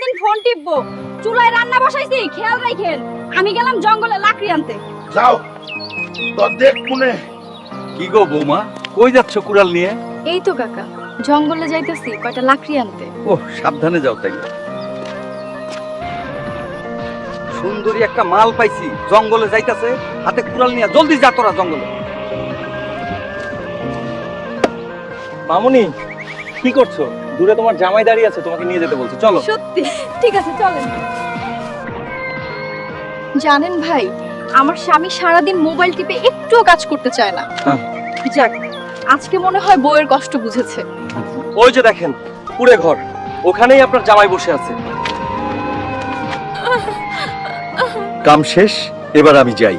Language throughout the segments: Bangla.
সারাদিন ফোন টিপবো, চুলায় রান্না বসাইছি খেয়াল রাখেন। আমি গেলাম জঙ্গলে লাকড়ি আনতে। যাও তো দেখ মনে। কি গো বৌমা, কই যাচ্ছ কুড়াল নিয়ে? এই তো কাকা, জঙ্গলে যাইতেছি কয়টা লাকড়ি আনতে। ও সাবধানে যাও তাই। সুন্দরী একটা মাল পাইছি, জঙ্গলে যাইতাছে, হাতে কুড়াল নিয়ে। জলদি যা তোরা জঙ্গলে। মামুনি কি করছো? দূরে তোমার জামাই দাঁড়িয়ে আছে, তোমাকে নিয়ে যেতে বলছে, চলো। সত্যি? ঠিক আছে চলেন। জানেন ভাই, আমার স্বামী সারাদিন মোবাইল টিপে একটুও কাজ করতে চায় না। যাক, আজকে মনে হয় বউয়ের কষ্ট বুঝেছে। ওই যে দেখেন কুড়ে ঘর, ওখানেই আপনার জামাই বসে আছে। কাম শেষ, এবার আমি যাই।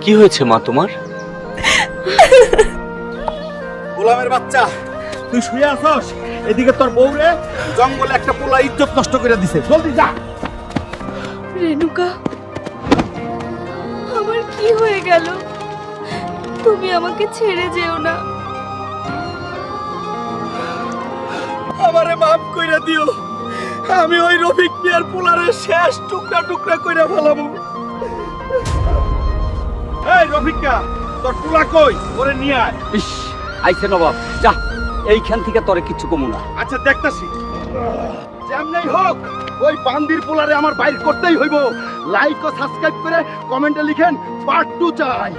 কি হয়েছে মা তোমার? গোলামের বাচ্চা, তুই শুয়ে আছস, এদিকে তোর বউরে জঙ্গলে একটা পোলা ইজ্জত নষ্ট করে দিছে। জলদি যা। রেণুকা, আমার কি হয়ে গেল? তুমি আমাকে ছেড়ে যেও না। আমারে মাফ কইরা দিও। আমি ওই রফিক মিয়ার পোলারে শেষ টুকরা টুকরা কইরা ফেলাবো। এই রফিকা, তোর পোলা কই? ওরে নিয়ে আয়। ইস, আইছে নবাব, যা এইখান থেকে তোরে কিচ্ছু কমু না। আচ্ছা দেখতাছি, যেমনই হোক ওই বান্দির পোলারে আমার বাইর করতেই হইব। লাইক ও সাবস্ক্রাইব করে কমেন্টে লিখেন পার্ট 2 চাই।